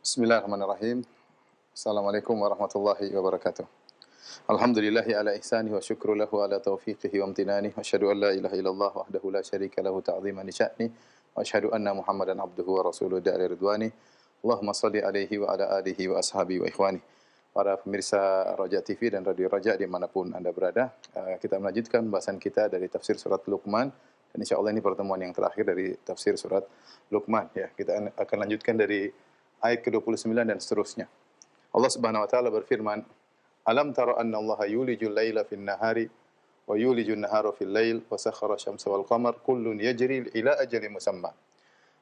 Bismillahirrahmanirrahim. Assalamualaikum warahmatullahi wabarakatuh. Alhamdulillahi ala ihsani wa syukru lahu ala taufiqihi wa amtinani. Wa asyhadu an la ilaha illallah wahdahu la syarika lahu ta'ziman li sya'ni. Wa asyhadu anna Muhammadan abduhu wa rasuluhu da'ali ridwani. Allahumma salli alaihi wa ala alihi wa ashabi wa ikhwani. Para pemirsa Raja TV dan Radio Raja dimanapun Anda berada, kita melanjutkan bahasan kita dari tafsir surat Luqman. Dan insyaAllah ini pertemuan yang terakhir dari tafsir surat Luqman. Ya, kita akan lanjutkan dari ayat ke-29 dan seterusnya. Allah Subhanahu wa taala berfirman, "Alam tara anna Allah yulijul laila fin nahari wa yulijun nahara fil lail wa sakhkhara asy-syamsa wal qamar kullun yajri ila ajalin musamma."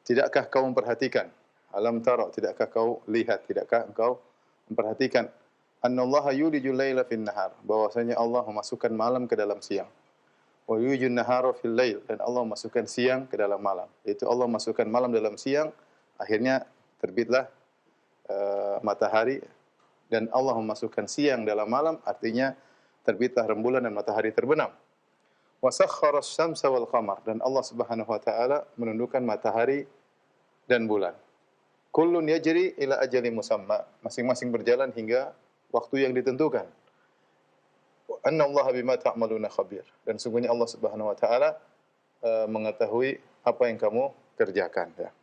Tidakkah kau memperhatikan? Alam tara, tidakkah kau lihat, tidakkah engkau memperhatikan anna Allah yulijul laila fin nahar, bahwasanya Allah memasukkan malam ke dalam siang. Wa yulijun nahara fil lail, dan Allah memasukkan siang ke dalam malam. Yaitu Allah memasukkan malam dalam siang, akhirnya terbitlah matahari, dan Allah memasukkan siang dalam malam, artinya terbitlah rembulan dan matahari terbenam. Wa sakhkhara asy-syamsa wal qamar, dan Allah Subhanahu wa taala menundukkan matahari dan bulan. Kullun yajri ila ajalin musamma, masing-masing berjalan hingga waktu yang ditentukan. Anna Allah bima ta'maluna khabir, dan sungguhnya Allah Subhanahu wa taala mengetahui apa yang kamu kerjakan, ya.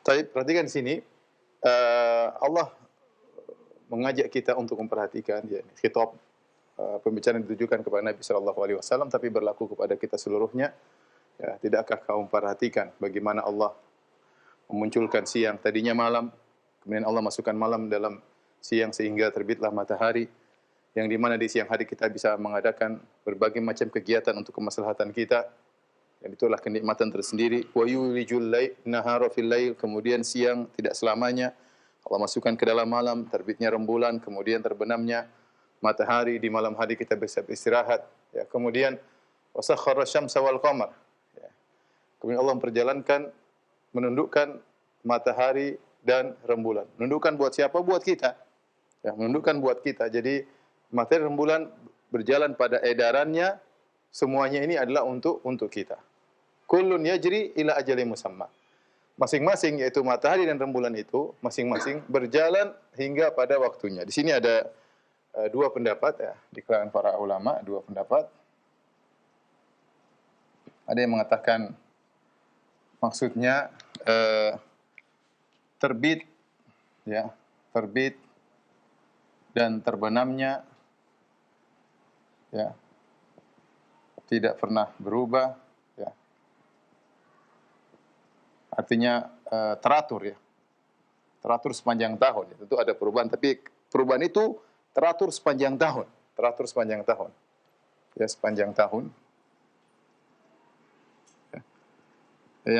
Baik, perhatikan di sini, Allah mengajak kita untuk memperhatikan, ya, khitab pembicaraan ditujukan kepada Nabi sallallahu alaihi wasallam, tapi berlaku kepada kita seluruhnya. Ya, tidakkah kau memperhatikan bagaimana Allah memunculkan siang tadinya malam, kemudian Allah masukkan malam dalam siang sehingga terbitlah matahari, yang di mana di siang hari kita bisa mengadakan berbagai macam kegiatan untuk kemaslahatan kita. Dan itulah kenikmatan tersendiri. Wa yulijul nahara fil lail, kemudian siang tidak selamanya. Allah masukkan ke dalam malam, terbitnya rembulan, kemudian terbenamnya matahari. Di malam hari kita bisa beristirahat. Ya, kemudian wasakhkhara asy-syamsa wal qamar. Ya. Kemudian Allah memperjalankan, menundukkan matahari dan rembulan. Menundukkan buat siapa? Buat kita. Ya, menundukkan buat kita. Jadi matahari rembulan berjalan pada edarannya, semuanya ini adalah untuk kita. Kullun yajri ila ajalin musamma. Masing-masing, yaitu matahari dan rembulan itu masing-masing berjalan hingga pada waktunya. Di sini ada dua pendapat, ya, di kalangan para ulama, dua pendapat. Ada yang mengatakan maksudnya terbit, ya, terbit dan terbenamnya, ya, tidak pernah berubah, ya. Artinya teratur, ya. Teratur sepanjang tahun. Tentu ada perubahan, tapi perubahan itu teratur sepanjang tahun. Teratur sepanjang tahun. Ya, sepanjang tahun. Ya.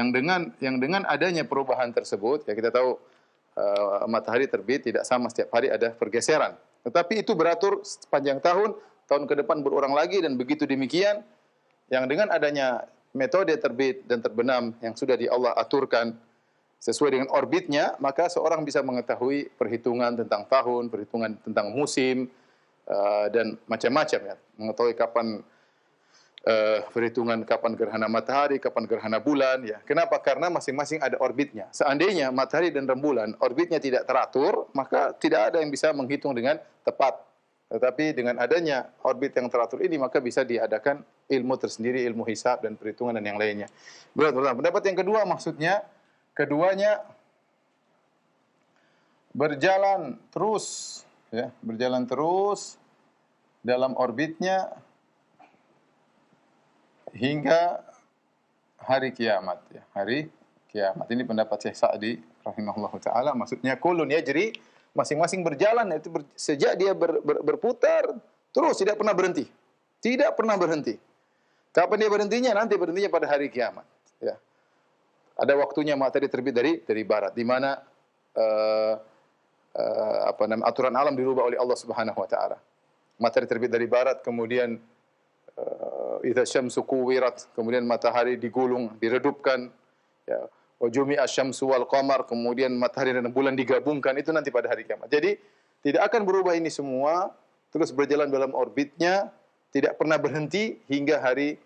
Yang dengan adanya perubahan tersebut, ya, kita tahu matahari terbit tidak sama setiap hari, ada pergeseran. Tetapi itu beratur sepanjang tahun, tahun ke depan berulang lagi, dan begitu demikian. Yang dengan adanya metode terbit dan terbenam yang sudah Allah aturkan sesuai dengan orbitnya, maka seorang bisa mengetahui perhitungan tentang tahun, perhitungan tentang musim, dan macam-macam, ya. Mengetahui kapan perhitungan kapan gerhana matahari, kapan gerhana bulan, ya. Kenapa? Karena masing-masing ada orbitnya. Seandainya matahari dan rembulan orbitnya tidak teratur, maka tidak ada yang bisa menghitung dengan tepat. Tetapi dengan adanya orbit yang teratur ini, maka bisa diadakan ilmu tersendiri, ilmu hisab dan perhitungan dan yang lainnya. Pendapat yang kedua, maksudnya keduanya berjalan terus, ya, berjalan terus dalam orbitnya hingga hari kiamat, ya, hari kiamat. Ini pendapat Syekh Sa'di rahimahullahu taala. Maksudnya kullun yajri, masing-masing berjalan, itu sejak dia berputar terus, tidak pernah berhenti. Tidak pernah berhenti. Kapan dia berhentinya? Nanti berhentinya pada hari kiamat, ya. Ada waktunya matahari terbit dari barat, di mana aturan alam dirubah oleh Allah Subhanahu wa taala. Matahari terbit dari barat, kemudian idza syamsu kuwirat, kemudian matahari digulung, diredupkan, ya. Wa jumi'a syamsu wal qamar, kemudian matahari dan bulan digabungkan, itu nanti pada hari kiamat. Jadi tidak akan berubah ini semua, terus berjalan dalam orbitnya, tidak pernah berhenti hingga hari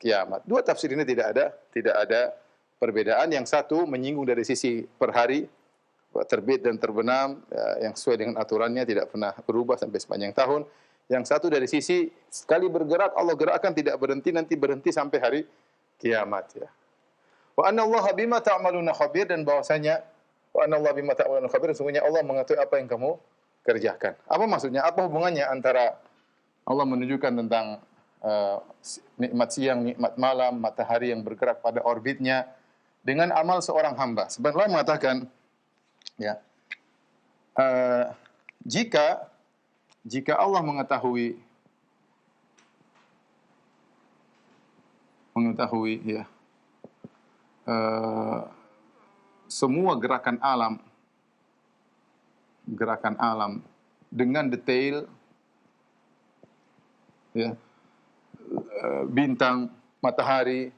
kiamat. Dua tafsir ini tidak ada perbedaan. Yang satu menyinggung dari sisi per hari, terbit dan terbenam, ya, yang sesuai dengan aturannya, tidak pernah berubah sampai sepanjang tahun. Yang satu dari sisi sekali bergerak Allah gerakkan tidak berhenti, nanti berhenti sampai hari kiamat, ya. Wa anna Allah bima ta'maluna khabir, dan bahwasanya wa anna Allah bima ta'maluna khabir, sesungguhnya Allah mengetahui apa yang kamu kerjakan. Apa maksudnya? Apa hubungannya antara Allah menunjukkan tentang nikmat siang, nikmat malam, matahari yang bergerak pada orbitnya dengan amal seorang hamba? Sebenarnya mengatakan, ya, jika Allah mengetahui ya, semua gerakan alam dengan detail, ya, bintang, matahari,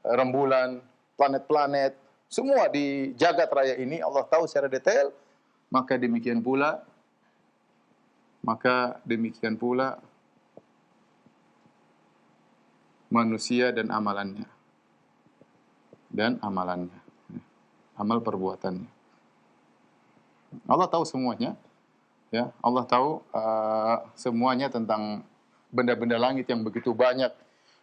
rembulan, planet-planet, semua di jagat raya ini Allah tahu secara detail, maka demikian pula manusia dan amalannya, amal perbuatannya. Allah tahu semuanya, ya. Allah tahu semuanya tentang benda-benda langit yang begitu banyak,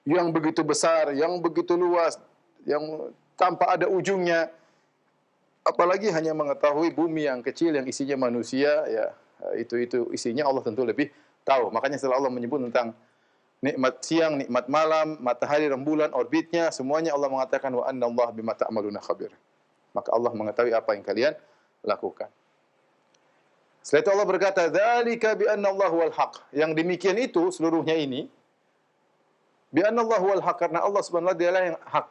yang begitu besar, yang begitu luas, yang tanpa ada ujungnya. Apalagi hanya mengetahui bumi yang kecil yang isinya manusia, ya, itu isinya Allah tentu lebih tahu. Makanya setelah Allah menyebut tentang nikmat siang, nikmat malam, matahari, rembulan, orbitnya, semuanya Allah mengatakan wa anna Allah bima ta'maluna khabir. Maka Allah mengetahui apa yang kalian lakukan. Setelah itu Allah berkata, dzalika bi anna Allah huwal haq. Yang demikian itu seluruhnya ini bi anna Allah huwal haq, karena Allah Subhanahu wa taala dialah yang hak.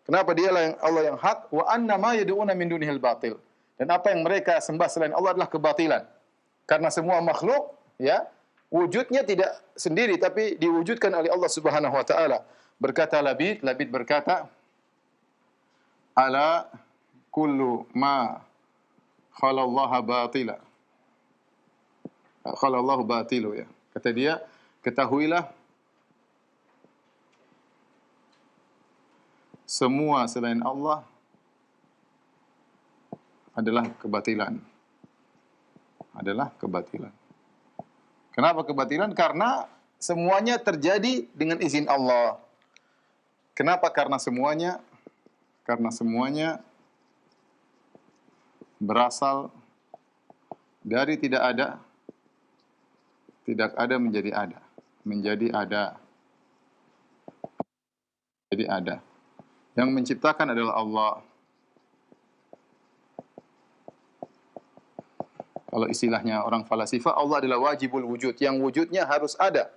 Kenapa dialah yang Allah yang hak? Wa anna ma yad'una min dunihil batil. Dan apa yang mereka sembah selain Allah adalah kebatilan. Karena semua makhluk, ya, wujudnya tidak sendiri tapi diwujudkan oleh Allah Subhanahu wa taala. Berkata Labid berkata, ala kullu ma khalallaha batila. Khalallahu batilu, ya. Kata dia, ketahuilah semua selain Allah adalah kebatilan. Kenapa kebatilan? Karena semuanya terjadi dengan izin Allah. Kenapa? Karena semuanya berasal dari tidak ada menjadi ada. Yang menciptakan adalah Allah. Kalau istilahnya orang falasifah, Allah adalah wajibul wujud, yang wujudnya harus ada.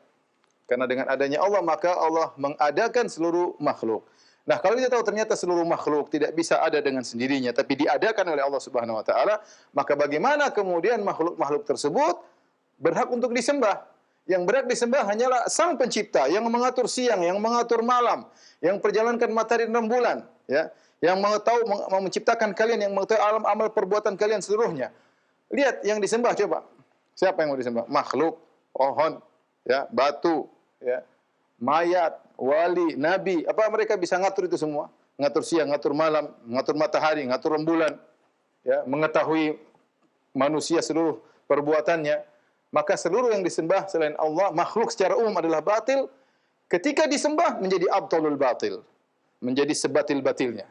Karena dengan adanya Allah, maka Allah mengadakan seluruh makhluk. Nah, kalau kita tahu ternyata seluruh makhluk tidak bisa ada dengan sendirinya, tapi diadakan oleh Allah Subhanahu wa taala, maka bagaimana kemudian makhluk-makhluk tersebut berhak untuk disembah? Yang berhak disembah hanyalah Sang Pencipta yang mengatur siang, yang mengatur malam, yang perjalankan matahari dan rembulan, ya, yang menciptakan kalian, yang mengetahui alam-amal perbuatan kalian seluruhnya. Lihat yang disembah coba. Siapa yang mau disembah? Makhluk, pohon, ya, batu, ya, mayat, wali, nabi. Apa mereka bisa ngatur itu semua? Ngatur siang, ngatur malam, ngatur matahari, ngatur rembulan, ya, mengetahui manusia seluruh perbuatannya. Maka seluruh yang disembah selain Allah, makhluk secara umum adalah batil. Ketika disembah menjadi abtalul batil, menjadi sebatil-batilnya.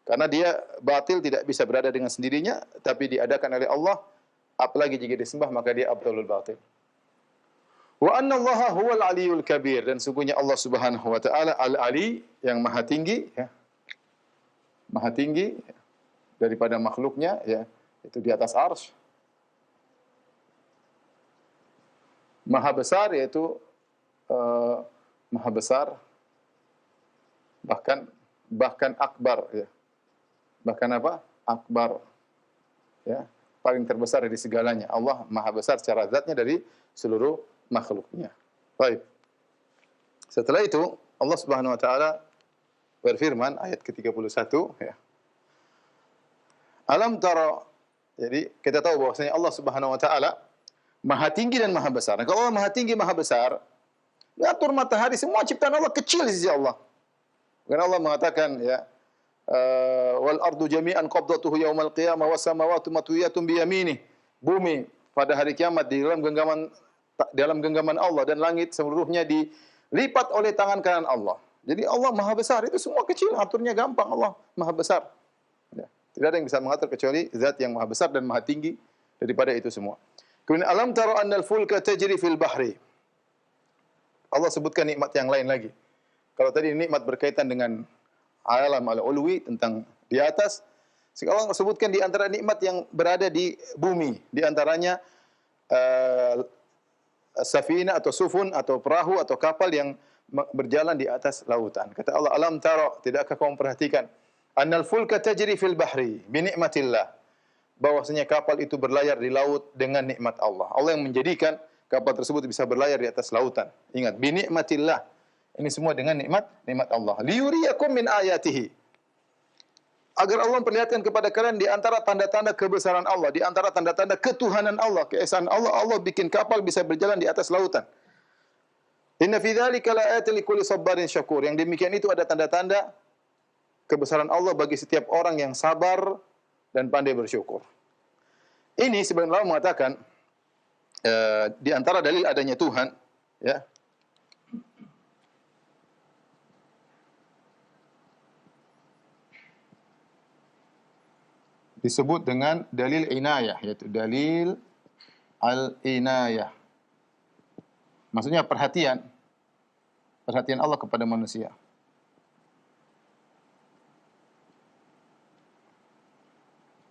Karena dia batil tidak bisa berada dengan sendirinya, tapi diadakan oleh Allah. Apalagi jika disembah maka dia abtalul batil. Wa anna Allaha huwal aliyul kabir, dan sungguhnya Allah Subhanahu wa taala al-ali, yang maha tinggi, ya. Maha tinggi daripada makhluknya, ya, itu di atas arsy. Maha besar, yaitu maha besar, bahkan akbar, ya. Bahkan apa? Akbar, ya, paling terbesar dari segalanya. Allah maha besar secara zatnya dari seluruh makhluknya. Baik. Setelah itu Allah Subhanahu wa taala berfirman, ayat ke-31, ya. Alam tara, jadi kita tahu bahwasanya Allah Subhanahu wa taala maha tinggi dan maha besar. Nah, kalau Allah maha tinggi, maha besar, Ngatur matahari, semua ciptaan Allah kecil di sisi Allah. Karena Allah mengatakan ya, wal ardu jami'an qabdatuhu yaumal qiyamah was samawati matwiyatun bi yaminih. Bumi pada hari kiamat di dalam genggaman Allah dan langit seluruhnya dilipat oleh tangan kanan Allah. Jadi Allah Maha Besar, itu semua kecil, aturnya gampang. Allah Maha Besar. Ya. Tidak ada yang bisa mengatur kecuali Zat yang Maha Besar dan Maha Tinggi daripada itu semua. Kemudian alam tara annal fulka tajri fil bahri. Allah sebutkan nikmat yang lain lagi. Kalau tadi nikmat berkaitan dengan alam al-ulwi tentang di atas, sekarang Allah sebutkan di antara nikmat yang berada di bumi, di antaranya safina atau sufun atau perahu atau kapal yang berjalan di atas lautan. Kata Allah, alam tara, tidakkah kamu perhatikan annal fulka tajri fil bahri bi nikmatillah, bahwasanya kapal itu berlayar di laut dengan nikmat Allah. Allah yang menjadikan kapal tersebut bisa berlayar di atas lautan. Ingat, bi nikmatillah. Ini semua dengan nikmat Allah. Liyuriyakum min ayatihi. Agar Allah memperlihatkan kepada kalian di antara tanda-tanda kebesaran Allah, di antara tanda-tanda ketuhanan Allah, keesaan Allah, Allah bikin kapal bisa berjalan di atas lautan. Inna fi dzalika laayatin likulli sabarin syakur. Yang demikian itu ada tanda-tanda kebesaran Allah bagi setiap orang yang sabar dan pandai bersyukur. Ini sebenarnya Allah mengatakan di antara dalil adanya Tuhan, ya. Disebut dengan dalil inayah, yaitu dalil al-inayah. Maksudnya perhatian Allah kepada manusia.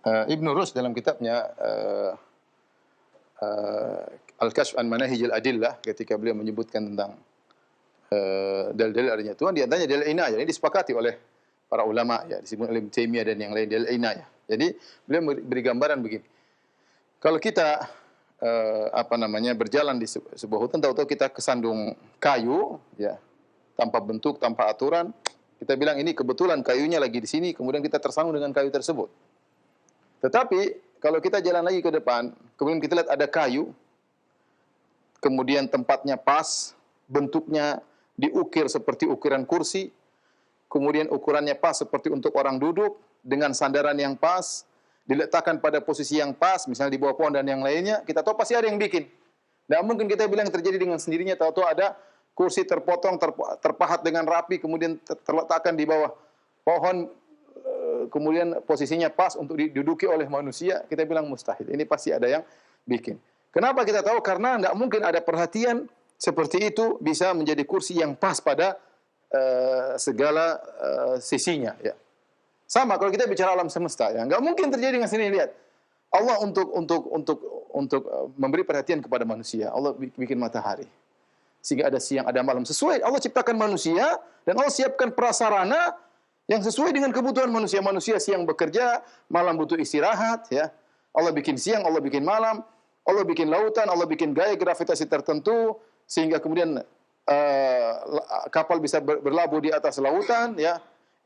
Ibnu Rushd dalam kitabnya Al-Kashf an Manahij al-Adillah, ketika beliau menyebutkan tentang dalil-dalil adanya Tuhan, di antaranya dalil inayah. Ini disepakati oleh para ulama, ya, disebut oleh Ibnu Taimiyah dan yang lain, dalil inayah. Jadi beliau beri gambaran begini. Kalau kita berjalan di sebuah hutan, tahu-tahu kita kesandung kayu, ya, tanpa bentuk, tanpa aturan, kita bilang ini kebetulan kayunya lagi di sini, kemudian kita tersandung dengan kayu tersebut. Tetapi kalau kita jalan lagi ke depan, kemudian kita lihat ada kayu, kemudian tempatnya pas, bentuknya diukir seperti ukiran kursi, kemudian ukurannya pas seperti untuk orang duduk, dengan sandaran yang pas, diletakkan pada posisi yang pas, misalnya di bawah pohon dan yang lainnya, kita tahu pasti ada yang bikin. Tidak mungkin kita bilang terjadi dengan sendirinya, tahu-tahu ada kursi terpotong, terpahat dengan rapi, kemudian terletakkan di bawah pohon, kemudian posisinya pas untuk diduduki oleh manusia, kita bilang mustahil. Ini pasti ada yang bikin. Kenapa kita tahu? Karena tidak mungkin ada perhatian seperti itu bisa menjadi kursi yang pas pada segala sisinya, ya. Sama kalau kita bicara alam semesta, ya, nggak mungkin terjadi dengan sini. Lihat, Allah untuk memberi perhatian kepada manusia, Allah bikin matahari sehingga ada siang, ada malam, sesuai. Allah ciptakan manusia dan Allah siapkan prasarana yang sesuai dengan kebutuhan manusia. Manusia siang bekerja, malam butuh istirahat, ya. Allah bikin siang, Allah bikin malam, Allah bikin lautan, Allah bikin gaya gravitasi tertentu sehingga kemudian kapal bisa berlabuh di atas lautan, ya.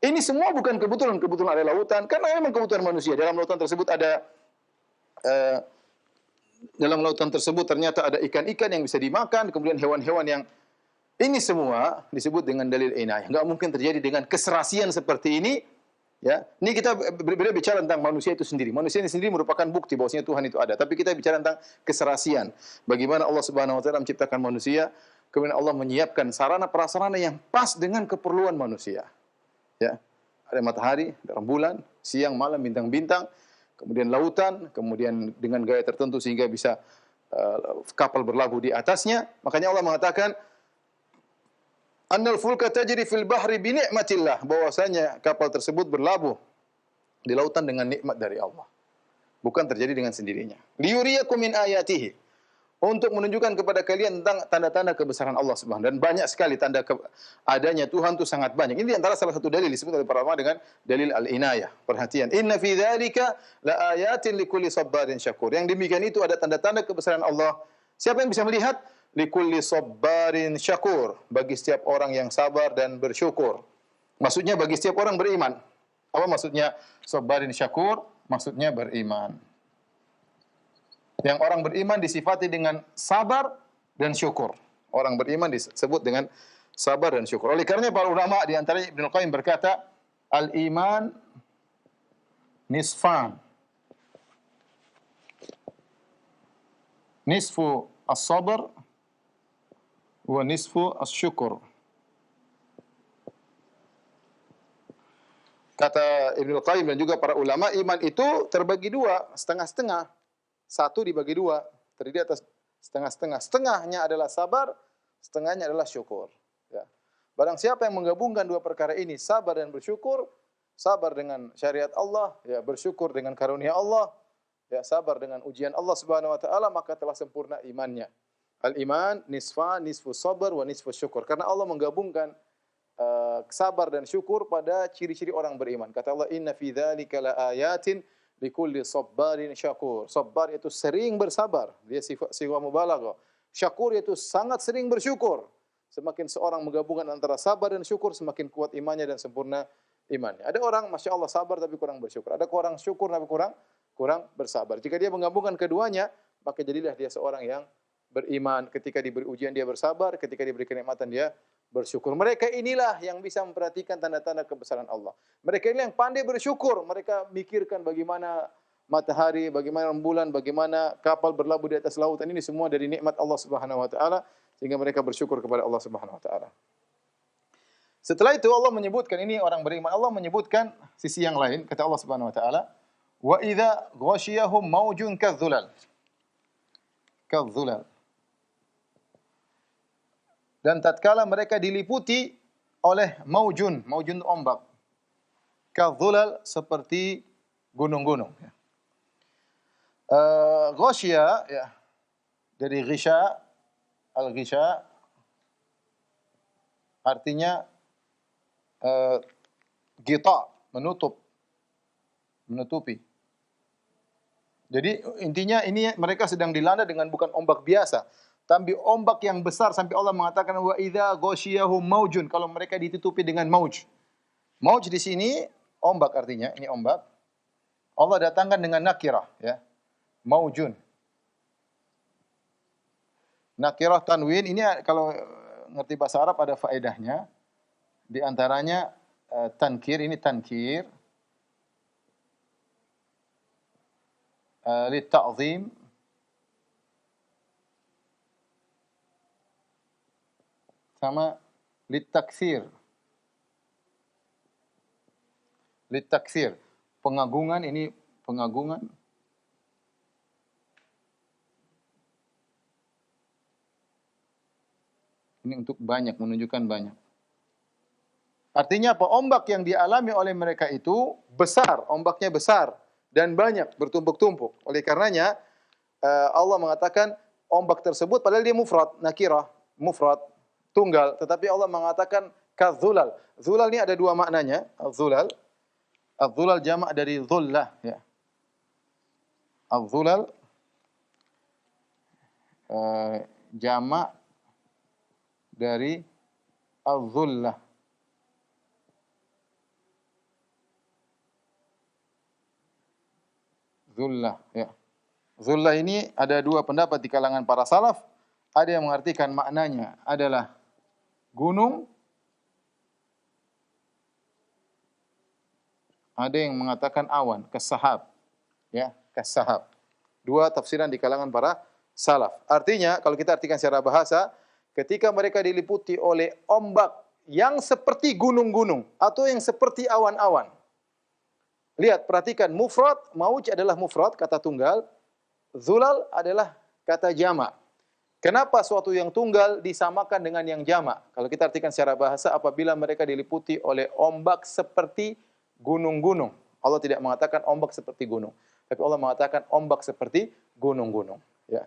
Ini semua bukan kebetulan ada lautan, karena memang kebutuhan manusia. Dalam lautan tersebut ternyata ada ikan-ikan yang bisa dimakan, kemudian hewan-hewan yang ini semua disebut dengan dalil inayah. Enggak mungkin terjadi dengan keserasian seperti ini, ya. Ini kita berbeda bicara tentang manusia itu sendiri. Manusia ini sendiri merupakan bukti bahwasanya Tuhan itu ada. Tapi kita bicara tentang keserasian. Bagaimana Allah Subhanahu wa taala menciptakan manusia, kemudian Allah menyiapkan sarana prasarana yang pas dengan keperluan manusia. Ya, ada matahari, ada rembulan, siang, malam, bintang-bintang, kemudian lautan, kemudian dengan gaya tertentu sehingga bisa kapal berlabuh di atasnya. Makanya Allah mengatakan, annal fulka tajri fil bahri bi ni'matillah, bahwasanya kapal tersebut berlabuh di lautan dengan nikmat dari Allah. Bukan terjadi dengan sendirinya. Liyuriyakum min ayatihi, untuk menunjukkan kepada kalian tentang tanda-tanda kebesaran Allah Subhanahu. Dan banyak sekali tanda adanya Tuhan itu sangat banyak. Ini antara salah satu dalil disebut oleh para ulama dengan dalil al-inayah, perhatian. Inna fi dzalika laayatin likulli sabarin syakur. Yang demikian itu ada tanda-tanda kebesaran Allah. Siapa yang bisa melihat? Likulli sabarin syakur, bagi setiap orang yang sabar dan bersyukur. Maksudnya bagi setiap orang beriman. Apa maksudnya sabarin syakur? Maksudnya beriman. Yang orang beriman disifati dengan sabar dan syukur. Orang beriman disebut dengan sabar dan syukur. Oleh karenanya para ulama di antaranya Ibnu Qayyim berkata, al-iman nisfan. Nisfu as-sabr wa nisfu as-syukur. Kata Ibnu Qayyim dan juga para ulama, iman itu terbagi dua, setengah-setengah. Satu dibagi dua, terdiri atas setengah-setengah. Setengahnya adalah sabar, setengahnya adalah syukur. Ya. Barang siapa yang menggabungkan dua perkara ini, sabar dan bersyukur, sabar dengan syariat Allah, ya, bersyukur dengan karunia Allah, ya, sabar dengan ujian Allah Subhanahu wa taala, maka telah sempurna imannya. Al-iman nisfu sabar wa nisfu syukur. Karena Allah menggabungkan sabar dan syukur pada ciri-ciri orang beriman. Kata Allah, inna fi dzalika laayatin likulli sabbarin syakur. Sabar itu sering bersabar, dia sifat mubalaghah. Syakur itu sangat sering bersyukur. Semakin seorang menggabungkan antara sabar dan syukur, semakin kuat imannya dan sempurna imannya. Ada orang Masya Allah sabar tapi kurang bersyukur. Ada orang syukur tapi kurang bersabar. Jika dia menggabungkan keduanya, maka jadilah dia seorang yang beriman. Ketika diberi ujian dia bersabar, ketika diberi kenikmatan dia bersyukur. Mereka inilah yang bisa memperhatikan tanda-tanda kebesaran Allah. Mereka inilah yang pandai bersyukur. Mereka mikirkan bagaimana matahari, bagaimana rembulan, bagaimana kapal berlabuh di atas lautan. Ini semua dari nikmat Allah Subhanahu wa taala, sehingga mereka bersyukur kepada Allah Subhanahu wa taala. Setelah itu Allah menyebutkan, ini orang beriman, Allah menyebutkan sisi yang lain, kata Allah Subhanahu wa taala, wa idza ghasyiyahum maujun kadzulal. Kadzulal. Dan tatkala mereka diliputi oleh maujun ombak. Kadzulal seperti gunung-gunung. Ghasya, ya, dari ghisya, al-ghisya artinya gita, menutupi. Jadi intinya ini mereka sedang dilanda dengan bukan ombak biasa, tapi ombak yang besar sampai Allah mengatakan wa idza ghasyiyahum maujun, kalau mereka ditutupi dengan mauj. Mauj di sini ombak artinya, ini ombak. Allah datangkan dengan nakirah, ya. Maujun. Nakirah tanwin ini kalau ngerti bahasa Arab ada faedahnya. Di antaranya tankir, ini tankir. Li ta'zim. Sama li taksir. Li taksir. Pengagungan, ini pengagungan. Ini untuk banyak, menunjukkan banyak. Artinya apa? Ombak yang dialami oleh mereka itu besar, ombaknya besar dan banyak, bertumpuk-tumpuk. Oleh karenanya Allah mengatakan ombak tersebut padahal dia mufrad, nakirah, mufrad, tunggal, tetapi Allah mengatakan kadzulal. Zulal ini ada dua maknanya, az-zulal. Az-zulal jamak dari zullah, ya. Az-zulal jamak dari az-zullah. Zullah, ya. Zullah ini ada dua pendapat di kalangan para salaf. Ada yang mengartikan maknanya adalah gunung. Ada yang mengatakan awan, kasahab. Ya, kasahab. Dua tafsiran di kalangan para salaf. Artinya, kalau kita artikan secara bahasa, ketika mereka diliputi oleh ombak yang seperti gunung-gunung atau yang seperti awan-awan. Lihat, perhatikan, mufrad, mauj adalah mufrad, kata tunggal. Zulal adalah kata jamak. Kenapa suatu yang tunggal disamakan dengan yang jamak? Kalau kita artikan secara bahasa, apabila mereka diliputi oleh ombak seperti gunung-gunung. Allah tidak mengatakan ombak seperti gunung, tapi Allah mengatakan ombak seperti gunung-gunung. Ya.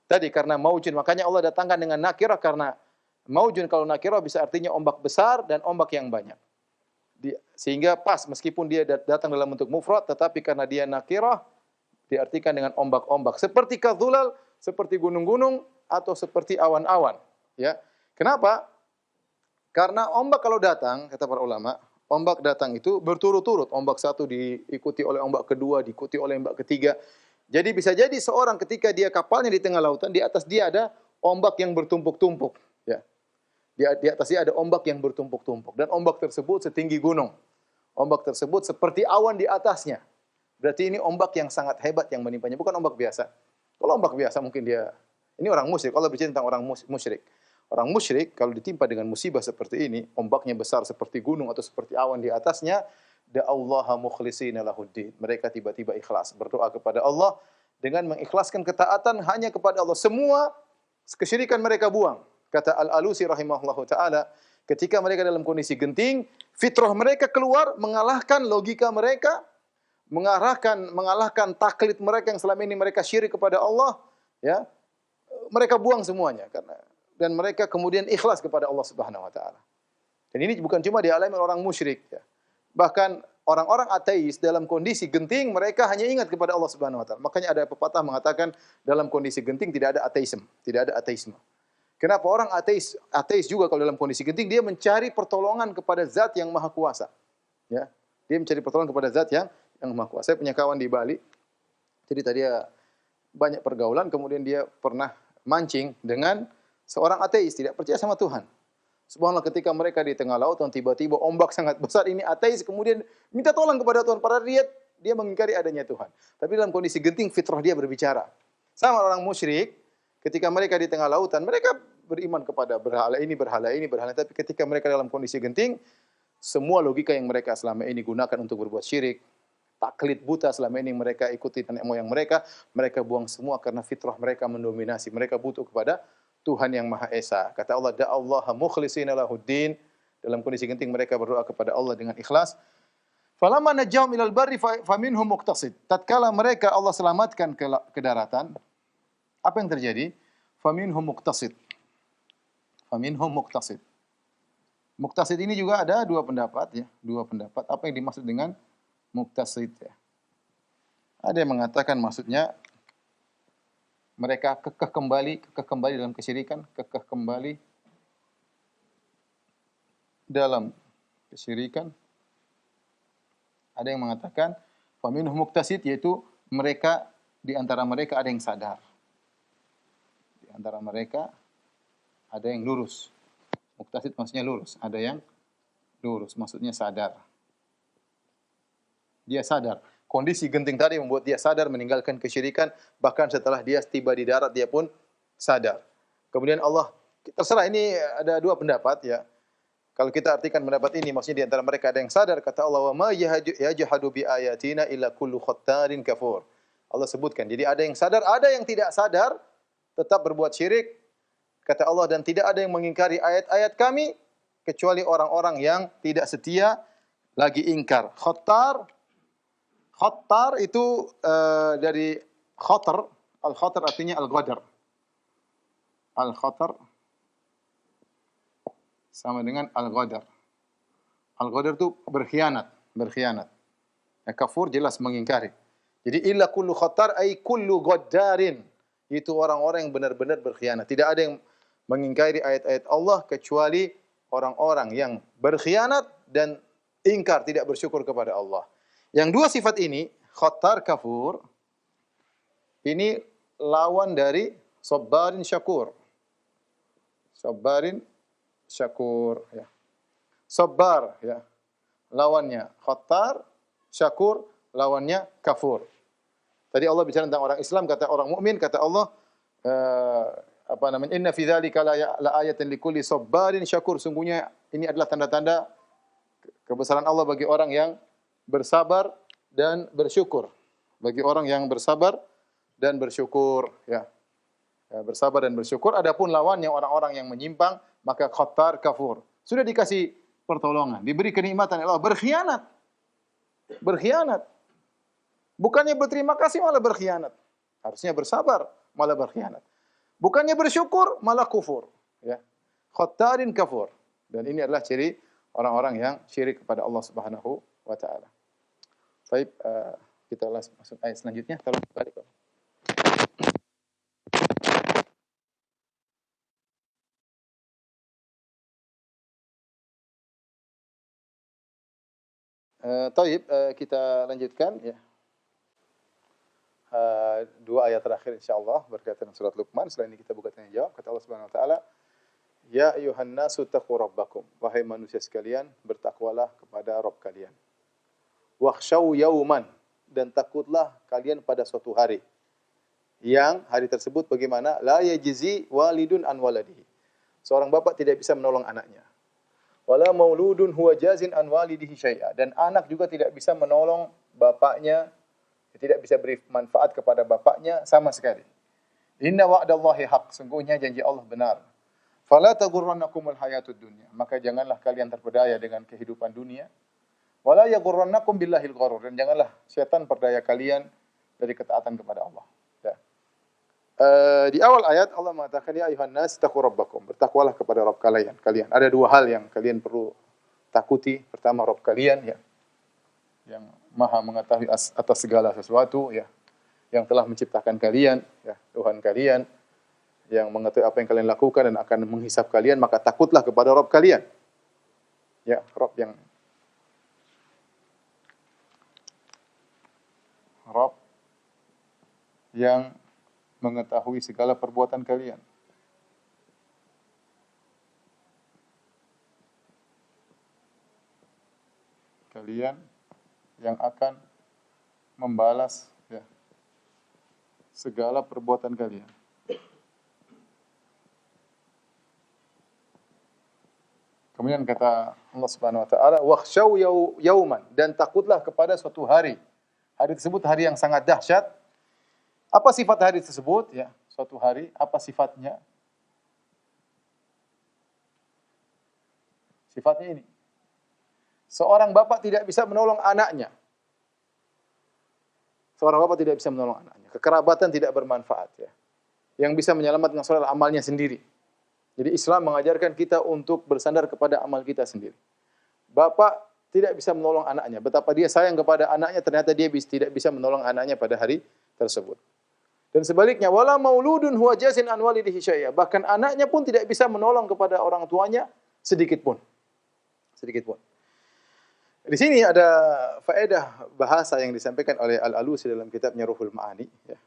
Tadi karena maujun, makanya Allah datangkan dengan nakirah, karena maujun kalau nakirah bisa artinya ombak besar dan ombak yang banyak. Sehingga pas, meskipun dia datang dalam bentuk mufrad, tetapi karena dia nakirah, diartikan dengan ombak-ombak. Seperti kadzulal, seperti gunung-gunung, atau seperti awan-awan. Ya. Kenapa? Karena ombak kalau datang, kata para ulama, ombak datang itu berturut-turut. Ombak satu diikuti oleh ombak kedua, diikuti oleh ombak ketiga. Jadi bisa jadi seorang ketika dia kapalnya di tengah lautan, di atas dia ada ombak yang bertumpuk-tumpuk. Di atasnya ada ombak yang bertumpuk-tumpuk dan ombak tersebut setinggi gunung. Ombak tersebut seperti awan di atasnya. Berarti ini ombak yang sangat hebat yang menimpanya, bukan ombak biasa. Kalau ombak biasa mungkin dia ini orang musyrik. Allah bercerita tentang orang musyrik. Orang musyrik kalau ditimpa dengan musibah seperti ini, ombaknya besar seperti gunung atau seperti awan di atasnya, da'allaha mukhlishina lahuddin. Mereka tiba-tiba ikhlas berdoa kepada Allah dengan mengikhlaskan ketaatan hanya kepada Allah. Semua kesyirikan mereka buang. Kata Al-Alusi rahimahullahu taala, ketika mereka dalam kondisi genting, fitrah mereka keluar mengalahkan logika mereka, mengalahkan taklid mereka yang selama ini mereka syirik kepada Allah, ya. Mereka buang semuanya dan mereka kemudian ikhlas kepada Allah Subhanahu wa taala. Dan ini bukan cuma dialami orang musyrik, ya. Bahkan orang-orang ateis dalam kondisi genting mereka hanya ingat kepada Allah Subhanahu wa taala. Makanya ada pepatah mengatakan dalam kondisi genting tidak ada ateisme, tidak ada ateisme. Kenapa orang ateis juga kalau dalam kondisi genting dia mencari pertolongan kepada zat yang maha kuasa. Ya. Dia mencari pertolongan kepada zat yang maha kuasa. Saya punya kawan di Bali. Jadi tadi banyak pergaulan kemudian dia pernah mancing dengan seorang ateis tidak percaya sama Tuhan. Subhanallah ketika mereka di tengah laut dan tiba-tiba ombak sangat besar, ini ateis kemudian minta tolong kepada Tuhan. Padahal dia mengingkari adanya Tuhan. Tapi dalam kondisi genting fitrah dia berbicara. Sama orang musyrik, ketika mereka di tengah lautan, mereka beriman kepada berhala ini. Tapi ketika mereka dalam kondisi genting, semua logika yang mereka selama ini gunakan untuk berbuat syirik, taklid buta selama ini mereka ikuti nenek moyang mereka buang semua karena fitrah mereka mendominasi. Mereka butuh kepada Tuhan yang Maha Esa. Kata Allah, da'allaha mukhlishina lahuddin. Dalam kondisi genting mereka berdoa kepada Allah dengan ikhlas. Falamma najjahum ilal barri faminhum muqtasid. Tatkala mereka Allah selamatkan ke daratan, apa yang terjadi? Faminhum muqtasid. Faminhum muqtasid. Muqtasid ini juga ada dua pendapat, ya. Dua pendapat. Apa yang dimaksud dengan muqtasid, ya? Ada yang mengatakan maksudnya mereka kekeh kembali dalam kesyirikan, kekeh kembali dalam kesyirikan. Ada yang mengatakan faminhum muqtasid, yaitu mereka di antara mereka ada yang sadar. Di antara mereka ada yang lurus. Muqtasid maksudnya lurus, ada yang lurus maksudnya sadar. Dia sadar. Kondisi genting tadi membuat dia sadar meninggalkan kesyirikan, bahkan setelah dia tiba di darat dia pun sadar. Kemudian Allah, terserah ini ada dua pendapat, ya. Kalau kita artikan pendapat ini maksudnya di antara mereka ada yang sadar, kata Allah, wa ma yajhadu bi ayatina illa kullu khattarin kafur. Allah sebutkan. Jadi ada yang sadar, ada yang tidak sadar, tetap berbuat syirik. Kata Allah, dan tidak ada yang mengingkari ayat-ayat kami kecuali orang-orang yang tidak setia lagi ingkar. Khattar itu dari khatar. Al-khatar artinya al-ghadar. Al-khatar sama dengan al-ghadar. Al-ghadar itu berkhianat. Ya, kafur jelas mengingkari. Jadi illa kullu khattar ay kullu ghaddarin. Itu orang-orang yang benar-benar berkhianat. Tidak ada yang mengingkari ayat-ayat Allah kecuali orang-orang yang berkhianat dan ingkar, tidak bersyukur kepada Allah. Yang dua sifat ini, khattar, kafur, ini lawan dari sabbarin syakur. Sabbarin syakur, ya. Sabbar, ya. Lawannya khattar, syakur, lawannya kafur. Tadi Allah bicara tentang orang Islam, kata orang mukmin, kata Allah, inna fi dzalika la ayatan likulli sabbarin syakur. Sungguhnya ini adalah tanda-tanda kebesaran Allah bagi orang yang bersabar dan bersyukur. Bagi orang yang bersabar dan bersyukur, ya. Ya, bersabar dan bersyukur. Adapun lawannya orang-orang yang menyimpang, maka khattar, kafur. Sudah dikasih pertolongan, diberi kenikmatan Allah, berkhianat. Berkhianat. Bukannya berterima kasih malah berkhianat. Harusnya bersabar malah berkhianat. Bukannya bersyukur malah kufur, ya. Khattarin kafur. Dan ini adalah ciri orang-orang yang syirik kepada Allah Subhanahu wa taala. Baik, kita masuk ayat selanjutnya. Tolong balik. Kita lanjutkan, ya. Dua ayat terakhir insyaallah berkaitan dengan surat Luqman. Setelah ini kita buka tanya jawab. Kata Allah Subhanahu wa taala, Ya ayuhan nasu taqu rabbakum. Wahai manusia sekalian, bertakwalah kepada Rabb kalian. Wakhshaw yauman, dan takutlah kalian pada suatu hari. Yang hari tersebut bagaimana? La yajzi walidun an waladihi. Seorang bapak tidak bisa menolong anaknya. Wala mauludun huwa jazin an walidihi syai'a. Dan anak juga tidak bisa menolong bapaknya, tidak bisa beri manfaat kepada bapaknya sama sekali. Inna wa'dallahi haq. Sungguhnya janji Allah benar. Fala taghurrannakumul hayatud dunya. Maka janganlah kalian terpedaya dengan kehidupan dunia. Wala yaghurrannakum billahil gharur. Dan janganlah syaitan perdaya kalian dari ketaatan kepada Allah. Ya. Di awal ayat Allah mengatakan ya ayuhan nas taqu rabbakum. Bertakwalah kepada Rabb kalian. Ada dua hal yang kalian perlu takuti. Pertama Rabb kalian ya, yang Maha mengetahui atas segala sesuatu ya, yang telah menciptakan kalian ya, Tuhan kalian yang mengetahui apa yang kalian lakukan dan akan menghisap kalian, maka takutlah kepada Rabb kalian. Ya, Rabb yang mengetahui segala perbuatan kalian. Kalian yang akan membalas ya, segala perbuatan kalian. Kemudian kata Allah Subhanahu wa taala, "Wakhshaw yauman," dan takutlah kepada suatu hari. Hari tersebut hari yang sangat dahsyat. Apa sifat hari tersebut? Ya, suatu hari, apa sifatnya? Sifatnya ini. Seorang bapak tidak bisa menolong anaknya. Seorang bapak tidak bisa menolong anaknya. Kekerabatan tidak bermanfaat ya. Yang bisa menyelamatkan seorang amalnya sendiri. Jadi Islam mengajarkan kita untuk bersandar kepada amal kita sendiri. Bapak tidak bisa menolong anaknya. Betapa dia sayang kepada anaknya, ternyata dia tidak bisa menolong anaknya pada hari tersebut. Dan sebaliknya, wala mauludun huwa jazin an walidihi syai'a. Bahkan anaknya pun tidak bisa menolong kepada orang tuanya sedikit pun. Sedikit pun. Di sini ada faedah bahasa yang disampaikan oleh Al-Alusi dalam kitabnya Ruhul Ma'ani. Ya.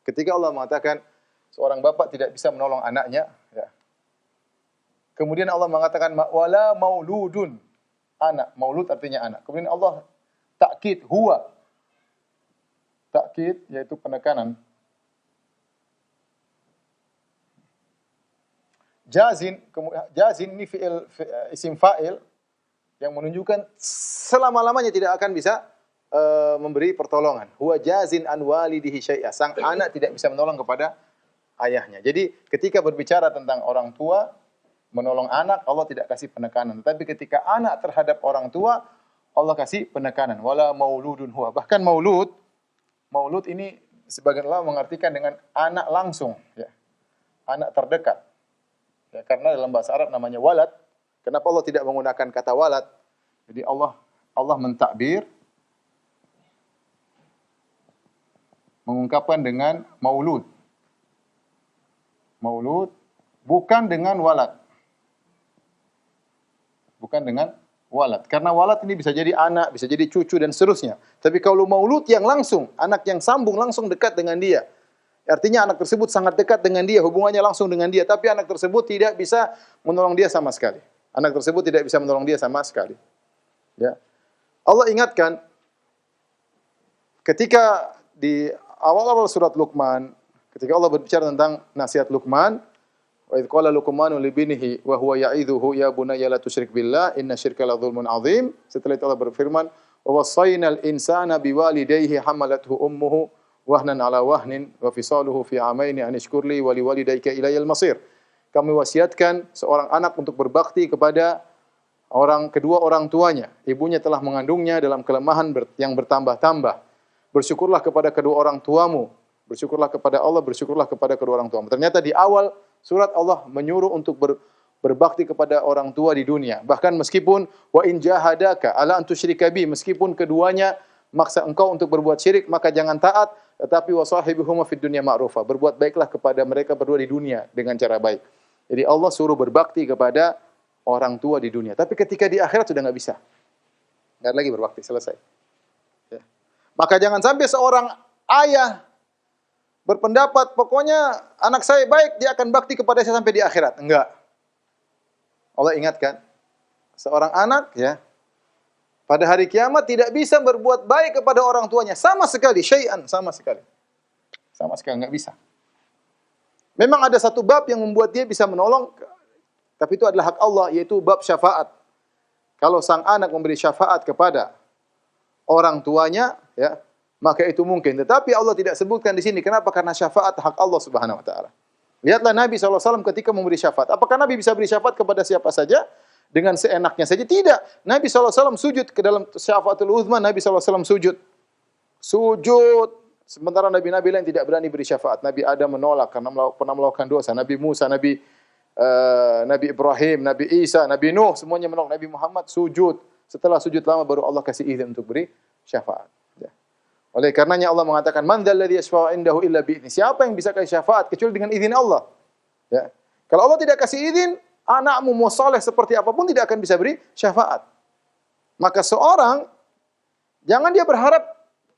Ketika Allah mengatakan seorang bapak tidak bisa menolong anaknya, ya. Kemudian Allah mengatakan wala mauludun, anak. Maulud artinya anak. Kemudian Allah takkid huwa. Takkid yaitu penekanan. Jazin ini isim fa'il yang menunjukkan selama-lamanya tidak akan bisa memberi pertolongan. Huwa jazin an walidihi syai'a. Sang anak tidak bisa menolong kepada ayahnya. Jadi ketika berbicara tentang orang tua menolong anak, Allah tidak kasih penekanan. Tapi ketika anak terhadap orang tua, Allah kasih penekanan. Wala mauludun huwa. Bahkan maulud ini sebagian ulama mengartikan dengan anak langsung, ya. Anak terdekat. Ya, karena dalam bahasa Arab namanya walad. Kenapa Allah tidak menggunakan kata walad? Jadi Allah mentakbir, mengungkapkan dengan maulud. Maulud bukan dengan walad. Bukan dengan walad. Karena walad ini bisa jadi anak, bisa jadi cucu dan seterusnya. Tapi kalau maulud yang langsung, anak yang sambung langsung dekat dengan dia. Artinya anak tersebut sangat dekat dengan dia, hubungannya langsung dengan dia. Tapi anak tersebut tidak bisa menolong dia sama sekali. Anak tersebut tidak bisa menolong dia sama sekali. Ya. Allah ingatkan ketika di awal-awal surat Luqman, ketika Allah berbicara tentang nasihat Luqman, wa idh qala Luqmanu li binihi wa huwa ya'idhuhu ya bunayya la tusyrik billah inna syirka la dzulmun 'adzim. Setelah itu Allah berfirman, wa wassaynal insana biwalidayhi hamalathu ummuhu wahnan 'ala wahnin wa fisaluhu fi 'amaini an ishkurli wa liwalidayka ilayal masir. Kami wasiatkan seorang anak untuk berbakti kepada kedua orang tuanya. Ibunya telah mengandungnya dalam kelemahan yang bertambah-tambah. Bersyukurlah kepada kedua orang tuamu. Bersyukurlah kepada Allah, bersyukurlah kepada kedua orang tuamu. Ternyata di awal surat Allah menyuruh untuk berbakti kepada orang tua di dunia. Bahkan meskipun wa in jahadaka ala an tusyrika bi, meskipun keduanya maksa engkau untuk berbuat syirik, maka jangan taat, tetapi wasahibuhuma fid dunya ma'rufa. Berbuat baiklah kepada mereka berdua di dunia dengan cara baik. Jadi Allah suruh berbakti kepada orang tua di dunia. Tapi ketika di akhirat sudah nggak bisa. Nggak lagi berbakti, selesai. Ya. Maka jangan sampai seorang ayah berpendapat, pokoknya anak saya baik, dia akan bakti kepada saya sampai di akhirat. Enggak. Allah ingatkan, seorang anak ya, pada hari kiamat tidak bisa berbuat baik kepada orang tuanya sama sekali, syai'an, sama sekali. Sama sekali enggak bisa. Memang ada satu bab yang membuat dia bisa menolong, tapi itu adalah hak Allah, yaitu bab syafaat. Kalau sang anak memberi syafaat kepada orang tuanya, ya, maka itu mungkin. Tetapi Allah tidak sebutkan di sini. Kenapa? Karena syafaat hak Allah Subhanahu Wa Taala. Lihatlah Nabi SAW ketika memberi syafaat. Apakah Nabi bisa beri syafaat kepada siapa saja? Dengan seenaknya saja? Tidak. Nabi SAW sujud ke dalam syafaatul uzma. Nabi SAW sujud. Sujud. Sementara nabi-nabi lain tidak berani beri syafaat. Nabi Adam menolak karena pernah melakukan dosa. Nabi Musa, Nabi Ibrahim, Nabi Isa, Nabi Nuh, semuanya menolak. Nabi Muhammad sujud. Setelah sujud lama baru Allah kasih izin untuk beri syafaat. Ya. Oleh karenanya Allah mengatakan, "Man dzalladzi yashfa'u indahu illa bi'idznih." Siapa yang bisa kasih syafaat kecuali dengan izin Allah? Ya. Kalau Allah tidak kasih izin, anakmu mau saleh seperti apapun tidak akan bisa beri syafaat. Maka seorang jangan dia berharap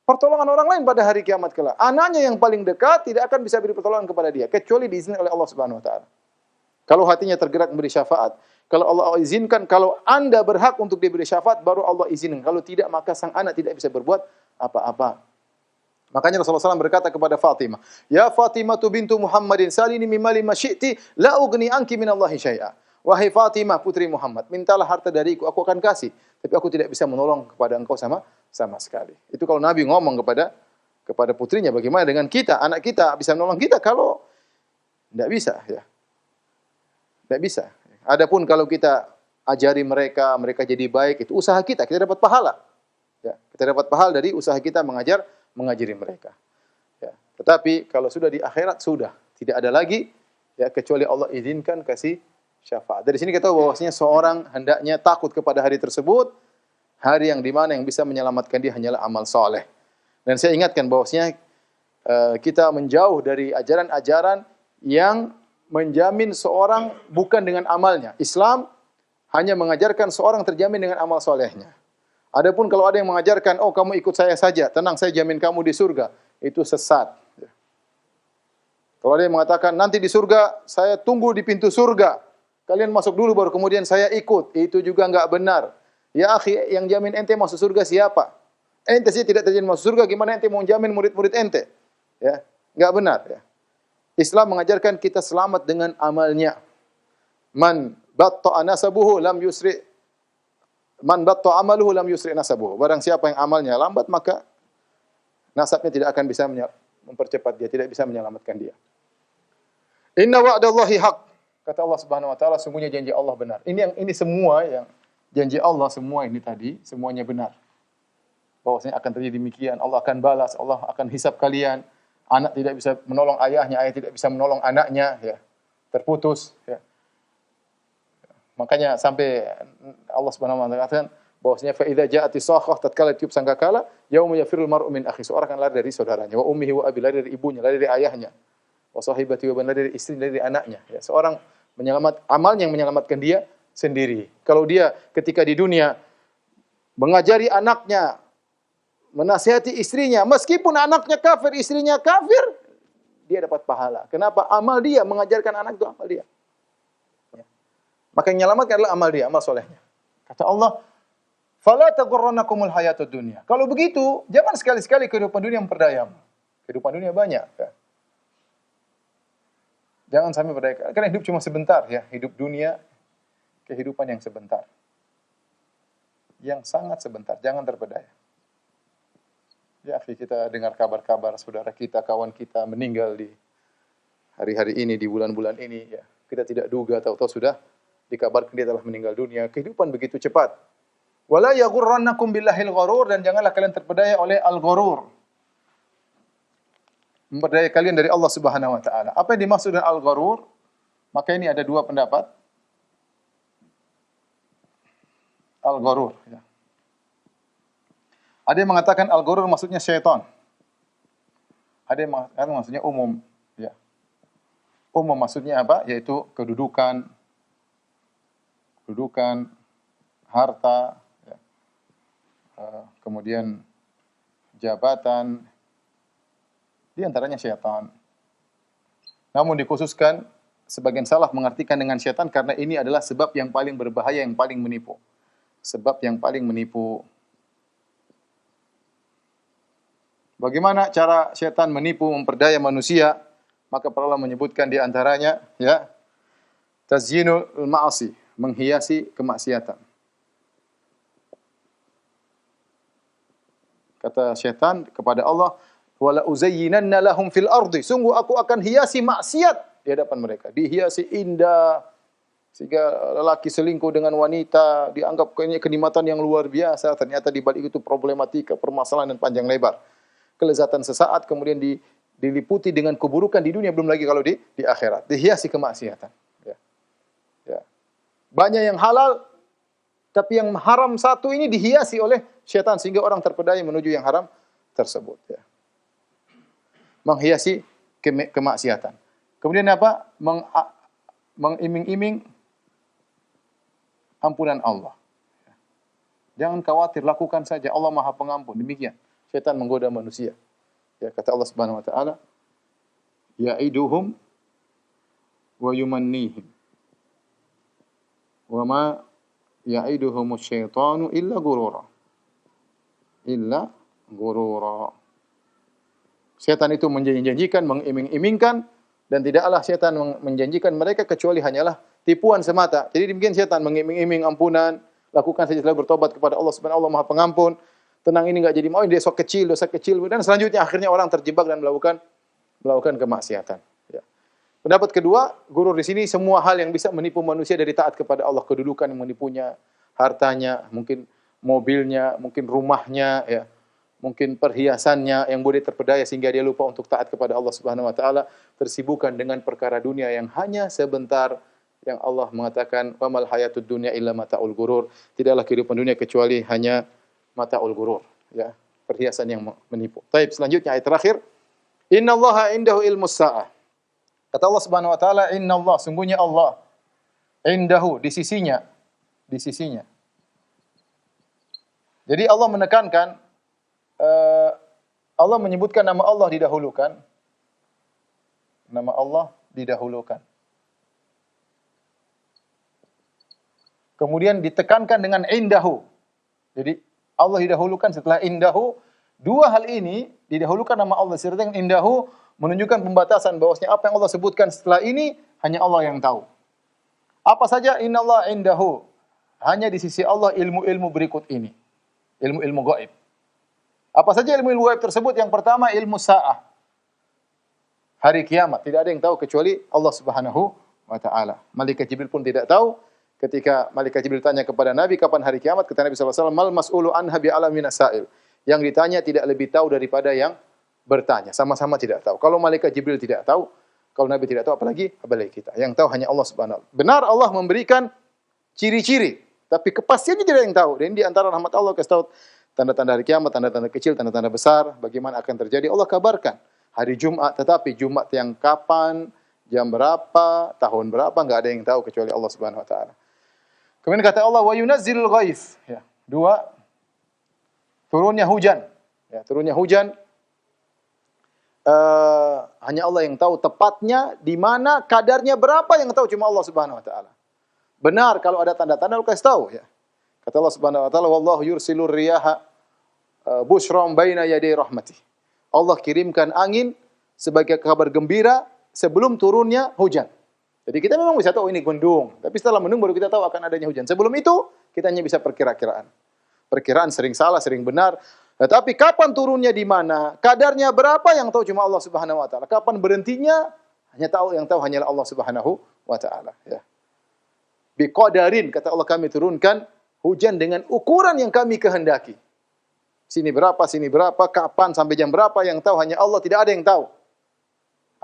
pertolongan orang lain pada hari kiamat kelak. Anaknya yang paling dekat tidak akan bisa beri pertolongan kepada dia kecuali diizinkan oleh Allah Subhanahu wa taala. Kalau hatinya tergerak memberi syafaat, kalau Allah izinkan, kalau Anda berhak untuk diberi syafaat, baru Allah izinkan. Kalau tidak, maka sang anak tidak bisa berbuat apa-apa. Makanya Rasulullah SAW berkata kepada Fatimah, "Ya Fatimah bintu Muhammadin, salini mimma lima syi'ti, la ugni anki minallahi syai'a." Wahai Fatimah putri Muhammad, mintalah harta dariku, aku akan kasih. Tapi aku tidak bisa menolong kepada engkau sama sekali. Itu kalau Nabi ngomong kepada putrinya, bagaimana dengan kita? Anak kita bisa menolong kita kalau tidak bisa, ya. Tidak bisa. Adapun kalau kita ajari mereka, mereka jadi baik, itu usaha kita dapat pahala. Ya, kita dapat pahala dari usaha kita mengajari mereka. Ya. Tetapi kalau sudah di akhirat sudah tidak ada lagi, ya, kecuali Allah izinkan kasih syafaat. Dari sini kita tahu bahwasanya seorang hendaknya takut kepada hari tersebut, hari yang dimana yang bisa menyelamatkan dia hanyalah amal soleh. Dan saya ingatkan bahwasanya kita menjauh dari ajaran-ajaran yang menjamin seorang bukan dengan amalnya. Islam hanya mengajarkan seorang terjamin dengan amal solehnya. Adapun kalau ada yang mengajarkan, oh kamu ikut saya saja, tenang saya jamin kamu di surga, itu sesat. Kalau ada yang mengatakan, nanti di surga, saya tunggu di pintu surga, kalian masuk dulu baru kemudian saya ikut, itu juga enggak benar. Ya akhi, yang jamin ente masuk surga siapa? Ente sih tidak terjamin masuk surga, gimana ente mau jamin murid-murid ente? Ya, enggak benar, ya. Islam mengajarkan kita selamat dengan amalnya. Man batta'a nasabuhu lam yusri, man batta'a amaluhu lam yusri nasabuhu. Barang siapa yang amalnya lambat, maka nasabnya tidak akan bisa mempercepat dia, tidak bisa menyelamatkan dia. Inna wa'dallahi haq. Kata Allah Subhanahu wa taala, sungguhnya janji Allah benar. Ini semua yang janji Allah semua ini tadi semuanya benar. Bahwasanya akan terjadi demikian, Allah akan balas, Allah akan hisab kalian. Anak tidak bisa menolong ayahnya, ayah tidak bisa menolong anaknya, ya. Terputus, ya. Makanya sampai Allah Subhanahu wa taala katakan bahwasanya fa idza ja'ati sakhah tatkala tiup sangkakala yauma yafirul mar'u min akhi, seorang akan lari dari saudaranya, wa ummihi wa abi, lari dari ibunya, lari dari ayahnya, wa sahibati wa ban, lari dari istri, lari dari anaknya, ya. Seorang amalnya yang menyelamatkan dia sendiri. Kalau dia ketika di dunia mengajari anaknya, menasihati istrinya, meskipun anaknya kafir, istrinya kafir, dia dapat pahala. Kenapa? Amal dia mengajarkan anak itu amal dia. Ya. Maka yang menyelamatkan adalah amal dia, amal solehnya. Kata Allah, "Fala taghurrannakumul hayatud dunya." Kalau begitu, jangan sekali-sekali kehidupan dunia memperdayamu. Kehidupan dunia banyak, ya. Jangan sampai berdaya. Karena hidup cuma sebentar, ya. Hidup dunia, kehidupan yang sebentar. Yang sangat sebentar, jangan terpedaya. Ya, kita dengar kabar-kabar saudara kita, kawan kita meninggal di hari-hari ini, di bulan-bulan ini, ya. Kita tidak duga, tahu-tahu sudah dikabarkan dia telah meninggal dunia. Kehidupan begitu cepat. Wala yaghurrannakum billahil gharur, dan janganlah kalian terpedaya oleh al-gharur. Memperdaya kalian dari Allah Subhanahu wa taala. Apa yang dimaksud dengan al-gharur? Maka ini ada dua pendapat. Al-gharur, ya. Ada yang mengatakan al-gharur maksudnya syaitan. Ada yang mengatakan maksudnya umum, ya. Umum maksudnya apa? Yaitu kedudukan, harta, ya. Kemudian jabatan, di antaranya syaitan. Namun dikhususkan sebagian salah mengartikan dengan syaitan karena ini adalah sebab yang paling berbahaya, yang paling menipu. Sebab yang paling menipu. Bagaimana cara syaitan menipu, memperdaya manusia? Maka para ulama menyebutkan di antaranya, ya, tazyinul ma'asi, menghiasi kemaksiatan. Kata syaitan kepada Allah, wala uzayyinanna lahum fil ardi, sungguh aku akan hiasi maksiat di hadapan mereka. Dihiasi indah sehingga lelaki selingkuh dengan wanita dianggap kenikmatan yang luar biasa, ternyata di balik itu problematika, permasalahan dan panjang lebar. Kelezatan sesaat kemudian diliputi dengan keburukan di dunia, belum lagi kalau di akhirat. Dihiasi kemaksiatan. Ya. Ya. Banyak yang halal, tapi yang haram satu ini dihiasi oleh syaitan sehingga orang terpedaya menuju yang haram tersebut. Ya. Menghiasi kemaksiatan. Kemudian apa? Mengiming-iming ampunan Allah. Jangan khawatir, lakukan saja. Allah Maha Pengampun. Demikian. Syaitan menggoda manusia. Ya, kata Allah Subhanahu wa taala, ya'iduhum wa yumannihim. Wa ma ya'iduhumus syaitanu illa ghurura. Illa ghurura. Syaitan itu menjanjikan, mengiming-imingkan, dan tidaklah syaitan menjanjikan mereka kecuali hanyalah tipuan semata. Jadi demikian syaitan mengiming-iming ampunan, lakukan saja setelah bertobat kepada Allah Subhanahu wa taala, Maha Pengampun. Tenang, ini enggak jadi mau, ini dosa kecil, dan selanjutnya akhirnya orang terjebak dan melakukan kemaksiatan. Ya. Pendapat kedua, gurur di sini semua hal yang bisa menipu manusia dari taat kepada Allah, kedudukan yang menipunya, hartanya, mungkin mobilnya, mungkin rumahnya, ya, mungkin perhiasannya yang boleh terpedaya sehingga dia lupa untuk taat kepada Allah Subhanahu wa taala, tersibukkan dengan perkara dunia yang hanya sebentar, yang Allah mengatakan wamal hayatud dunya illa mataul gurur. Tidaklah kehidupan dunia kecuali hanya mataul gurur, ya, perhiasan yang menipu. Baik, selanjutnya ayat terakhir, innallaha indahu ilmus saah. Kata Allah Subhanahu wa taala, innallah, sungguhnya Allah, indahu, di sisinya. Jadi Allah menekankan, Allah menyebutkan nama Allah didahulukan. Nama Allah didahulukan. Kemudian ditekankan dengan indahu. Jadi Allah didahulukan setelah indahu. Dua hal ini didahulukan nama Allah serta dengan indahu menunjukkan pembatasan bahwasanya apa yang Allah sebutkan setelah ini hanya Allah yang tahu. Apa saja innallaha indahu? Hanya di sisi Allah ilmu-ilmu berikut ini. Ilmu-ilmu gaib. Apa saja ilmu gaib tersebut? Yang pertama ilmu sa'ah. Hari kiamat. Tidak ada yang tahu kecuali Allah Subhanahu wa taala. Malaikat Jibril pun tidak tahu. Ketika Malaikat Jibril tanya kepada Nabi kapan hari kiamat, kata Nabi SAW, mal mas'ulu anha bi'alamin sa'il. Yang ditanya tidak lebih tahu daripada yang bertanya. Sama-sama tidak tahu. Kalau Malaikat Jibril tidak tahu, kalau Nabi tidak tahu, apalagi kita. Yang tahu hanya Allah Subhanahu wa taala. Benar Allah memberikan ciri-ciri, tapi kepastiannya tidak ada yang tahu. Dan di antara rahmat Allah kasih tahu tanda-tanda hari kiamat, tanda-tanda kecil, tanda-tanda besar, bagaimana akan terjadi, Allah kabarkan. Hari Jumat, tetapi Jumat yang kapan, jam berapa, tahun berapa, enggak ada yang tahu kecuali Allah Subhanahu wa taala. Kemudian kata Allah, wa yunazzilul ghaits. Ya. Dua, turunnya hujan. Ya, turunnya hujan. Hanya Allah yang tahu tepatnya di mana, kadarnya berapa, yang tahu cuma Allah Subhanahu wa taala. Benar kalau ada tanda-tanda lu kasih tahu, ya. Kata Allah Subhanahu wa taala, wallahu yursilur riyaha busyran baina yaday rahmatih. Allah kirimkan angin sebagai kabar gembira sebelum turunnya hujan. Jadi kita memang bisa tahu ini mendung, tapi setelah mendung baru kita tahu akan adanya hujan. Sebelum itu kita hanya bisa perkira-kiraan. Perkiraan sering salah, sering benar. Tetapi kapan turunnya di mana, kadarnya berapa, yang tahu cuma Allah Subhanahu wa taala. Kapan berhentinya yang tahu hanyalah Allah Subhanahu wa taala, ya. Biqadarin, kata Allah, kami turunkan hujan dengan ukuran yang kami kehendaki. Sini berapa, kapan, sampai jam berapa, yang tahu hanya Allah, tidak ada yang tahu.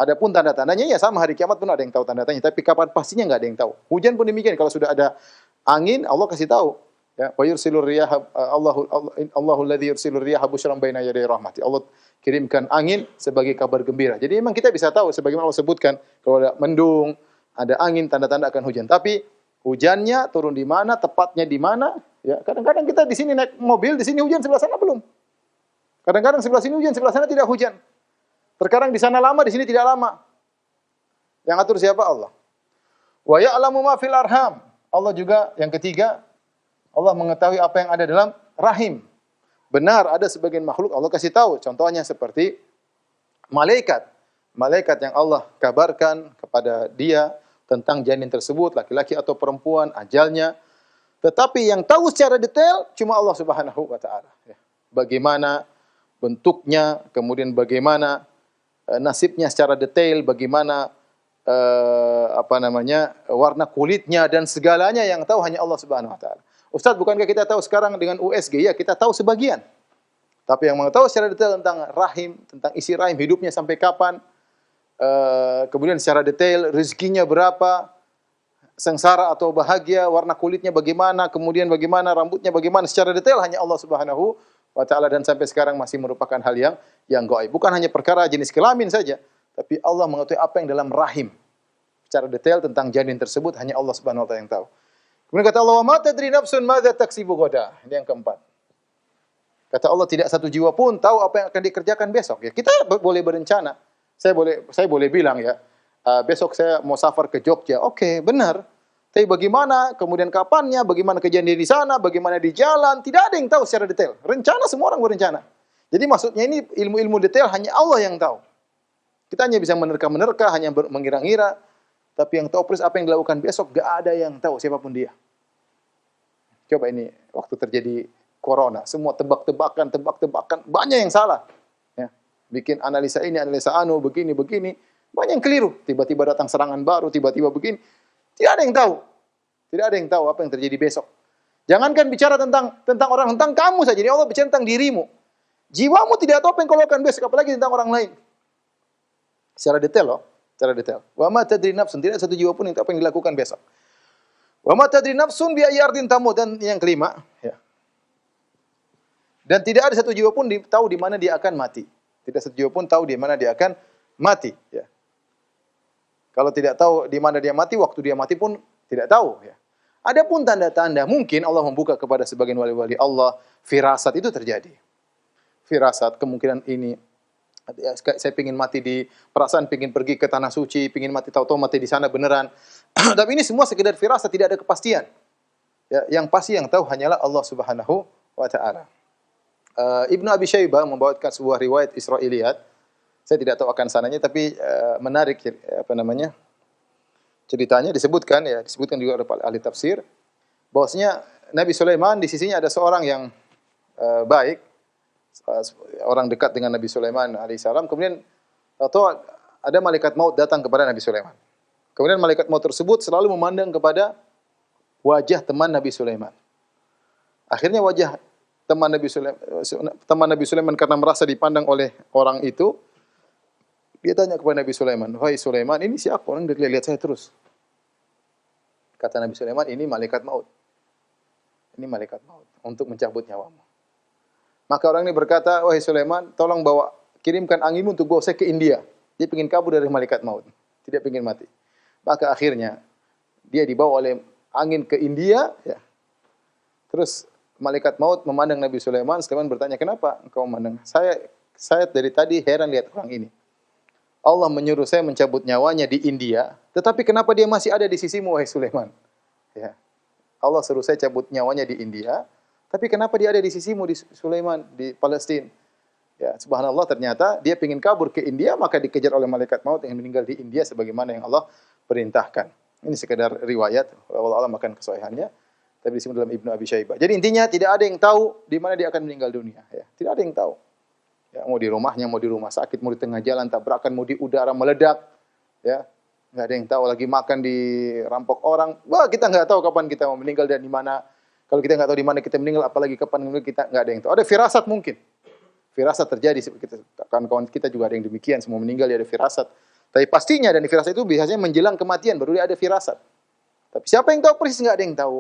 Adapun tanda-tandanya ya sama, hari kiamat pun ada yang tahu tanda-tandanya, tapi kapan pastinya enggak ada yang tahu. Hujan pun demikian, kalau sudah ada angin Allah kasih tahu. Ya, wa yursilur riyaha Allahu alladzi yursilur riyaha busyran baina yaday rahmati. Allah kirimkan angin sebagai kabar gembira. Jadi memang kita bisa tahu sebagaimana Allah sebutkan, kalau ada mendung, ada angin, tanda-tanda akan hujan. Tapi hujannya turun di mana, tepatnya di mana, ya. Kadang-kadang kita di sini naik mobil, di sini hujan, sebelah sana belum. Kadang-kadang sebelah sini hujan, sebelah sana tidak hujan. Terkadang di sana lama, di sini tidak lama. Yang atur siapa? Allah. Wa ya'lamu ma fil arham. Allah juga yang ketiga, Allah mengetahui apa yang ada dalam rahim. Benar ada sebagian makhluk Allah kasih tahu. Contohnya seperti malaikat. Malaikat yang Allah kabarkan kepada dia tentang janin tersebut, laki-laki atau perempuan, ajalnya. Tetapi yang tahu secara detail cuma Allah Subhanahu wa taala. Ya. Bagaimana bentuknya, kemudian bagaimana nasibnya secara detail, bagaimana warna kulitnya dan segalanya yang tahu hanya Allah Subhanahu wa taala. Ustaz, bukankah kita tahu sekarang dengan USG? Ya, kita tahu sebagian. Tapi yang mengetahui secara detail tentang rahim, tentang isi rahim, hidupnya sampai kapan, kemudian secara detail rezekinya berapa, sengsara atau bahagia, warna kulitnya bagaimana, kemudian bagaimana rambutnya bagaimana, secara detail hanya Allah Subhanahu wa taala, dan sampai sekarang masih merupakan hal yang gaib. Bukan hanya perkara jenis kelamin saja, tapi Allah mengetahui apa yang dalam rahim. Secara detail tentang janin tersebut hanya Allah Subhanahu wa taala yang tahu. Kemudian kata Allah, "Wa ma tadri nafsun madza taksibu ghadan." Ini yang keempat. Kata Allah, tidak satu jiwa pun tahu apa yang akan dikerjakan besok. Ya, kita boleh berencana. Saya boleh bilang ya, besok saya mau safar ke Jogja. Oke, benar. Tapi bagaimana, kemudian kapannya, bagaimana kejadian di sana, bagaimana di jalan, tidak ada yang tahu secara detail. Rencana semua orang berencana. Jadi maksudnya ini ilmu-ilmu detail hanya Allah yang tahu. Kita hanya bisa menerka-menerka, hanya mengira-ngira. Tapi yang tahu persis apa yang dilakukan besok, gak ada yang tahu siapapun dia. Coba ini, waktu terjadi corona, semua tebak-tebakan, banyak yang salah. Ya. Bikin analisa ini, analisa anu, begini, banyak yang keliru. Tiba-tiba datang serangan baru, tiba-tiba begini. Tidak ada yang tahu. Tidak ada yang tahu apa yang terjadi besok. Jangankan bicara tentang orang, tentang kamu saja. Jadi Allah bicara tentang dirimu. Jiwamu tidak tahu apa yang kau lakukan besok, apalagi tentang orang lain. Secara detail loh, secara detail. Wa ma tadri nafsun, tidak satu jiwa pun yang tahu apa yang dilakukan besok. Wa ma tadri nafsun bi ayyi ardin tamut, dan yang kelima, ya. Dan tidak ada satu jiwa pun tahu di mana dia akan mati. Tidak satu jiwa pun tahu di mana dia akan mati. Ya. Kalau tidak tahu di mana dia mati, waktu dia mati pun tidak tahu. Ya. Adapun tanda-tanda, mungkin Allah membuka kepada sebagian wali-wali Allah, firasat itu terjadi. Firasat, kemungkinan ini. Saya ingin mati di perasaan, ingin pergi ke tanah suci, ingin mati tahu-tahu mati di sana beneran. Tapi ini semua sekedar firasat, tidak ada kepastian. Ya, yang pasti yang tahu hanyalah Allah Subhanahu wa taala. Ibnu Abi Syaibah membawakan sebuah riwayat Israiliyat. Saya tidak tahu akan sananya, tapi menarik ceritanya disebutkan juga oleh ahli tafsir bahwasanya Nabi Sulaiman di sisinya ada seorang yang baik, orang dekat dengan Nabi Sulaiman alaihissalam. Kemudian atau ada malaikat maut datang kepada Nabi Sulaiman. Kemudian malaikat maut tersebut selalu memandang kepada wajah teman Nabi Sulaiman. Akhirnya wajah teman Nabi Sulaiman karena merasa dipandang oleh orang itu, dia tanya kepada Nabi Sulaiman, "Wahai Sulaiman, ini siapa? Orang dia lihat saya terus." Kata Nabi Sulaiman, "Ini malaikat maut. Ini malaikat maut untuk mencabut nyawamu." Maka orang ini berkata, "Wahai Sulaiman, tolong kirimkan anginmu untuk bawa saya ke India." Dia ingin kabur dari malaikat maut, tidak ingin mati. Maka akhirnya dia dibawa oleh angin ke India, ya. Terus malaikat maut memandang Nabi Sulaiman. Sulaiman bertanya, "Kenapa engkau memandang? Saya dari tadi heran lihat orang ini. Allah menyuruh saya mencabut nyawanya di India, tetapi kenapa dia masih ada di sisimu, wahai Sulaiman?" Ya. Allah suruh saya cabut nyawanya di India, tapi kenapa dia ada di sisimu, di Sulaiman, di Palestina? Ya, subhanallah, ternyata dia ingin kabur ke India, maka dikejar oleh malaikat maut yang meninggal di India sebagaimana yang Allah perintahkan. Ini sekedar riwayat, wallahu a'lam akan kesahihannya. Tapi disebut dalam Ibnu Abi Syaibah. Jadi intinya tidak ada yang tahu di mana dia akan meninggal dunia. Ya. Tidak ada yang tahu. Ya, mau di rumahnya, mau di rumah sakit, mau di tengah jalan tabrakan, mau di udara meledak. Ya, nggak ada yang tahu. Lagi makan di rampok orang. Wah, kita nggak tahu kapan kita mau meninggal dan di mana. Kalau kita nggak tahu di mana kita meninggal, apalagi kapan kita nggak ada yang tahu. Ada firasat mungkin. Firasat terjadi. Kawan-kawan kita juga ada yang demikian. Semua meninggal dia ada firasat. Tapi pastinya dan firasat itu biasanya menjelang kematian baru dia ada firasat. Tapi siapa yang tahu persis, nggak ada yang tahu.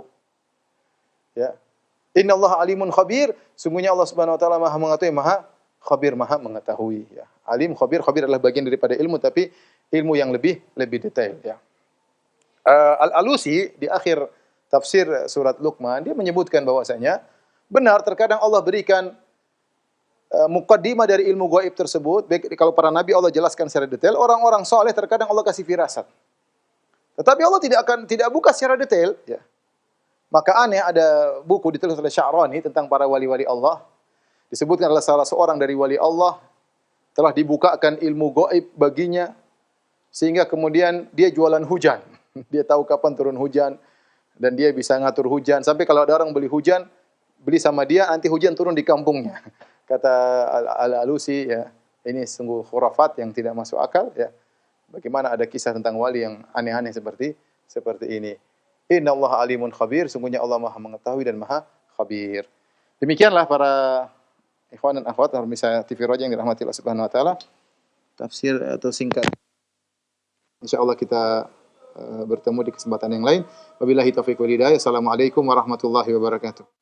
Ya. Innallaha alimun khabir, sungguhnya Allah Subhanahu wa taala Maha mengetahui, Maha khabir, Maha mengetahui, ya. Alim, khabir adalah bagian daripada ilmu, tapi ilmu yang lebih detail, ya. Al-Alusi di akhir tafsir surat Luqman dia menyebutkan bahwasanya benar terkadang Allah berikan muqaddimah dari ilmu gaib tersebut. Baik, kalau para nabi Allah jelaskan secara detail, orang-orang saleh terkadang Allah kasih firasat. Tetapi Allah tidak buka secara detail, ya. Maka aneh ada buku ditulis oleh Sya'rani tentang para wali-wali Allah. Disebutkan adalah salah seorang dari wali Allah telah dibukakan ilmu gaib baginya sehingga kemudian dia jualan hujan. Dia tahu kapan turun hujan dan dia bisa ngatur hujan. Sampai kalau ada orang beli hujan, beli sama dia, nanti hujan turun di kampungnya. Kata Al-Alusi, ya, ini sungguh khurafat yang tidak masuk akal, ya. Bagaimana ada kisah tentang wali yang aneh-aneh seperti ini. Innallaha alimun khabir, sungguhnya Allah Maha mengetahui dan Maha khabir. Demikianlah para ikhwan dan akhwat pemirsa TV Roja yang dirahmati Allah Subhanahu wa taala. Tafsir atau singkat. Insyaallah kita bertemu di kesempatan yang lain. Wabillahi taufiq wal hidayah. Assalamualaikum warahmatullahi wabarakatuh.